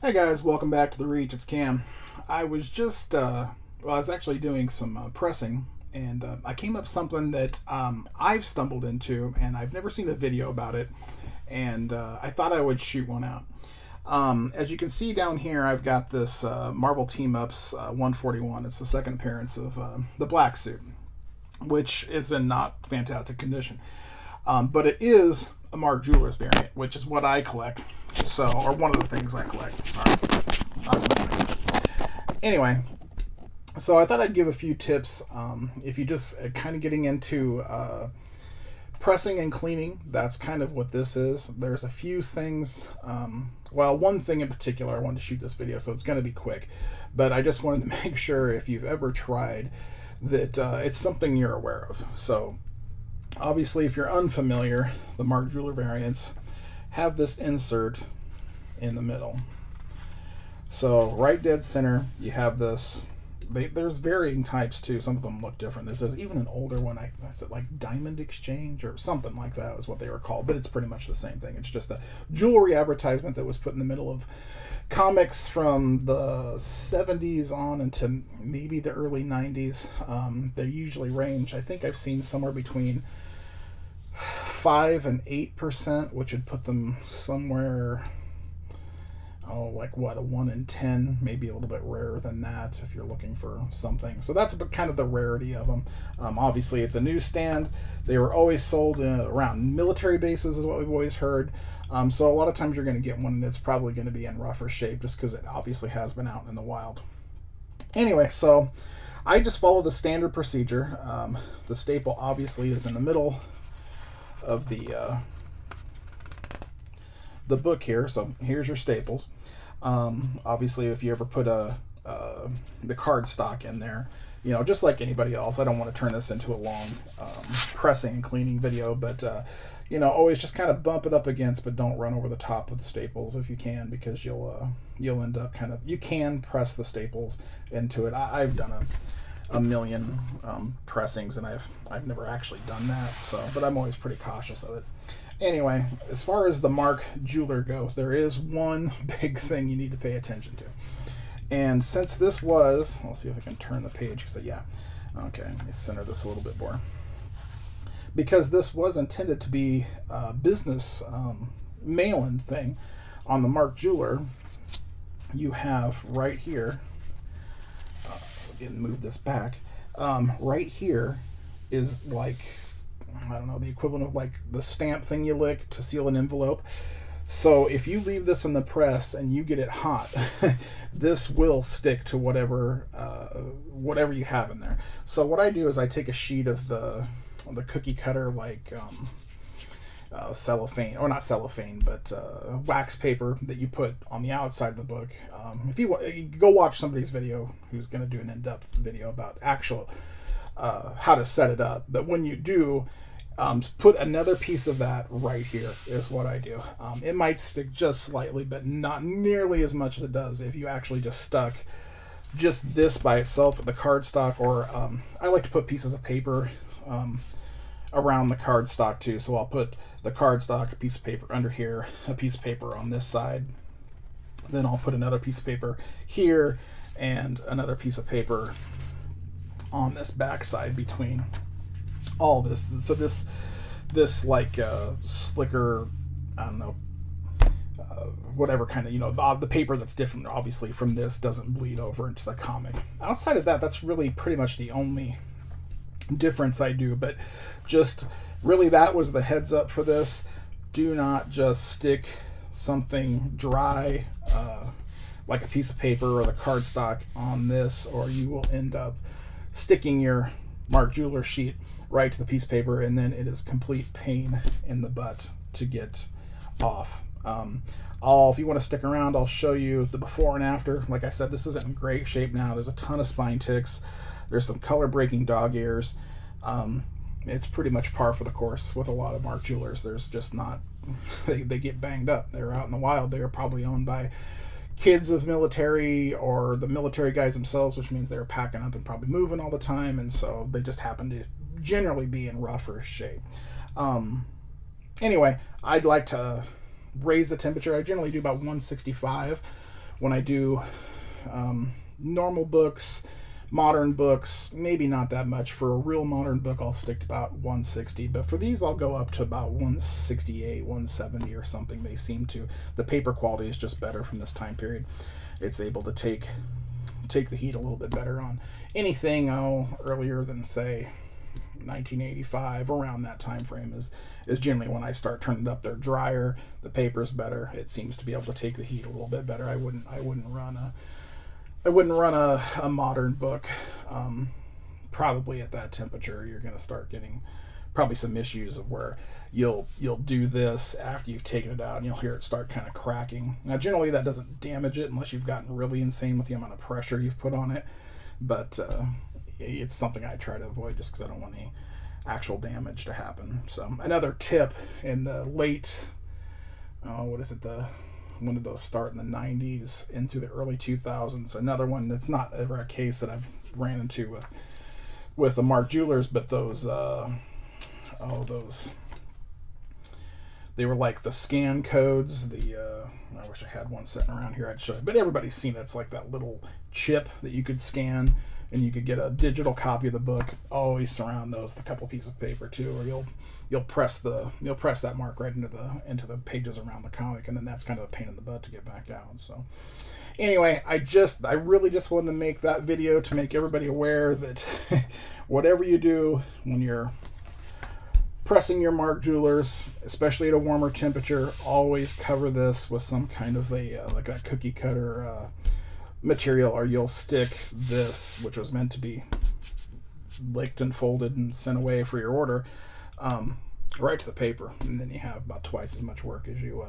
Hey guys, welcome back to the Reach. It's Cam. I was just, I was actually doing some pressing, and I came up with something that I've stumbled into, and I've never seen a video about it, and I thought I would shoot one out. As you can see down here, I've got this Marvel Team Ups 141. It's the second appearance of the black suit, which is in not fantastic condition. But it is a Mark Jewelers variant, which is what I collect. So, or one of the things I collect. Sorry. Anyway, so I thought I'd give a few tips. If you just kind of getting into pressing and cleaning, that's kind of what this is. There's a few things. One thing in particular, I wanted to shoot this video, so it's going to be quick. But I just wanted to make sure if you've ever tried that it's something you're aware of. So, obviously, if you're unfamiliar, the Mark Jeweler variants have this insert in the middle. So right dead center, you have this. There's varying types too. Some of them look different. There's even an older one. I said like Diamond Exchange or something like that is what they were called. But it's pretty much the same thing. It's just a jewelry advertisement that was put in the middle of comics from the 70s on into maybe the early 90s. They usually range. I think I've seen somewhere between 5 and 8%, which would put them somewhere, like what, a 1 in 10, maybe a little bit rarer than that if you're looking for something. So that's kind of the rarity of them. Obviously, it's a newsstand. They were always sold around military bases, is what we've always heard. So a lot of times you're going to get one that's probably going to be in rougher shape just because it obviously has been out in the wild. Anyway, so I just follow the standard procedure. The staple obviously is in the middle of the book here. So here's your staples. Obviously, if you ever put the card stock in there, just like anybody else, I don't want to turn this into a long pressing and cleaning video, but always just kind of bump it up against, but don't run over the top of the staples if you can, because you'll end up you can press the staples into it. I've done a million pressings, and I've never actually done that. So, but I'm always pretty cautious of it. Anyway, as far as the Mark Jeweler goes, there is one big thing you need to pay attention to. And since this was, I'll see if I can turn the page, because okay, let me center this a little bit more. Because this was intended to be a business mail-in thing on the Mark Jeweler, you have right here, move this back. Right here is like, I don't know, the equivalent of like the stamp thing you lick to seal an envelope. So if you leave this in the press and you get it hot, this will stick to whatever you have in there. So what I do is I take a sheet of the cookie cutter, like cellophane, or not cellophane, but wax paper that you put on the outside of the book. If you go watch somebody's video who's going to do an in-depth video about actual how to set it up, but when you do, put another piece of that right here is what I do. It might stick just slightly, but not nearly as much as it does if you actually just stuck just this by itself, the cardstock, or I like to put pieces of paper around the cardstock too. So I'll put the cardstock, a piece of paper under here, a piece of paper on this side. Then I'll put another piece of paper here and another piece of paper on this back side between all this. So this like slicker, I don't know, whatever kind of, the paper that's different obviously from this doesn't bleed over into the comic. Outside of that, that's really pretty much the only difference I do. But just really, that was the heads up for this. Do not just stick something dry like a piece of paper or the cardstock on this, or you will end up sticking your Mark Jeweler sheet right to the piece of paper, and then it is complete pain in the butt to get off. If you want to stick around, I'll show you the before and after. Like I said, this isn't in great shape now. There's a ton of spine ticks. There's some color-breaking dog ears. It's pretty much par for the course with a lot of Mark Jewelers. There's just not... They get banged up. They're out in the wild. They're probably owned by kids of military or the military guys themselves, which means they're packing up and probably moving all the time, and so they just happen to generally be in rougher shape. Anyway, I'd like to raise the temperature. I generally do about 165 When I do normal books, modern books, maybe not that much. For a real modern book, I'll stick to about 160, but for these, I'll go up to about 168, 170 or something. They seem to. The paper quality is just better from this time period. It's able to take the heat a little bit better on anything earlier than, say, 1985. Around that time frame is generally when I start turning it up. They're drier, the paper's better, it seems to be able to take the heat a little bit better. I wouldn't run a modern book probably at that temperature. You're going to start getting probably some issues of where you'll do this after you've taken it out and you'll hear it start kind of cracking. Now generally that doesn't damage it unless you've gotten really insane with the amount of pressure you've put on it, but it's something I try to avoid just because I don't want any actual damage to happen. So another tip, in the late when did those start, in the 90s into the early 2000s, another one that's not ever a case that I've ran into with the Mark Jewelers, but those they were like the scan codes. I wish I had one sitting around here I'd show you, but everybody's seen it. It's like that little chip that you could scan and you could get a digital copy of the book. Always surround those with a couple pieces of paper too, or you'll press that mark right into the pages around the comic, and then that's kind of a pain in the butt to get back out. So anyway, I really just wanted to make that video to make everybody aware that whatever you do when you're pressing your Mark Jewelers, especially at a warmer temperature, always cover this with some kind of like a cookie cutter material, or you'll stick this, which was meant to be licked and folded and sent away for your order, right to the paper, and then you have about twice as much work as you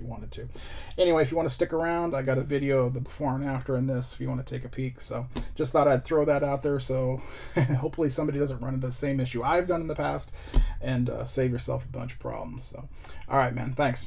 wanted to. Anyway, if you want to stick around, I got a video of the before and after in this if you want to take a peek. So just thought I'd throw that out there, so hopefully somebody doesn't run into the same issue I've done in the past, and save yourself a bunch of problems. So all right, man, thanks.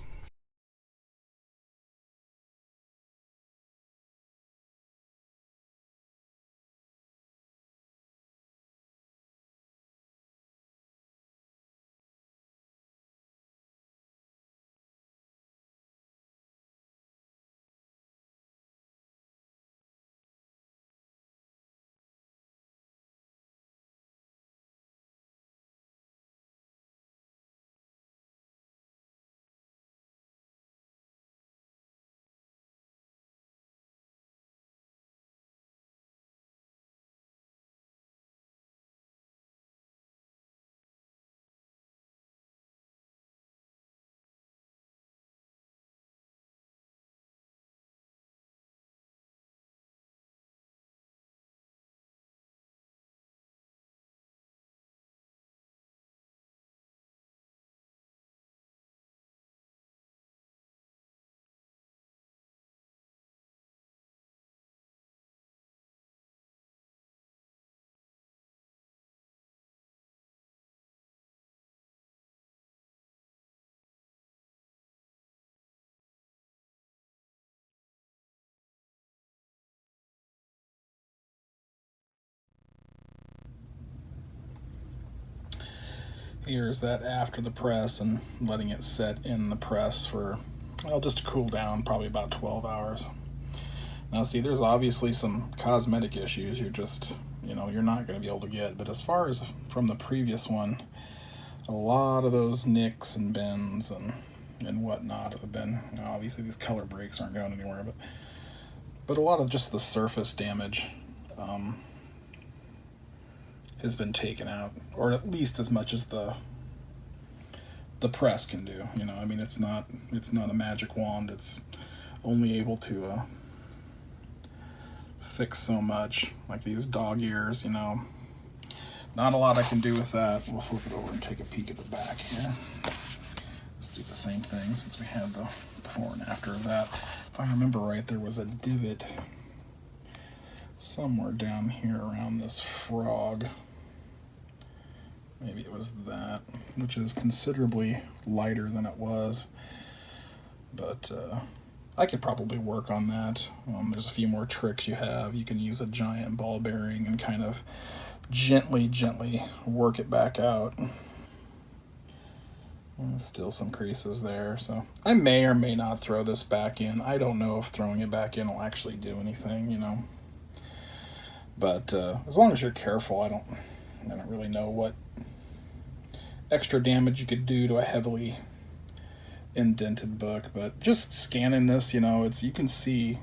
Here's that after the press and letting it set in the press for, well, just to cool down, probably about 12 hours. Now see, there's obviously some cosmetic issues you're not going to be able to get, but as far as from the previous one, a lot of those nicks and bends and whatnot have been, obviously these color breaks aren't going anywhere, but a lot of just the surface damage has been taken out, or at least as much as the press can do. I mean, it's not a magic wand. It's only able to fix so much, like these dog ears. Not a lot I can do with that. We'll flip it over and take a peek at the back here. Let's do the same thing since we had the before and after of that. If I remember right, there was a divot somewhere down here around this frog. Maybe it was that, which is considerably lighter than it was. But I could probably work on that. There's a few more tricks you have. You can use a giant ball bearing and kind of gently work it back out. Still some creases there, so I may or may not throw this back in. I don't know if throwing it back in will actually do anything, you know. But as long as you're careful, I don't really know what extra damage you could do to a heavily indented book. But just scanning this, you know, you can see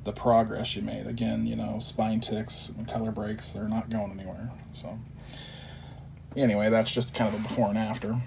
the progress you made. Again, you know, spine ticks and color breaks, they're not going anywhere. So anyway, that's just kind of a before and after.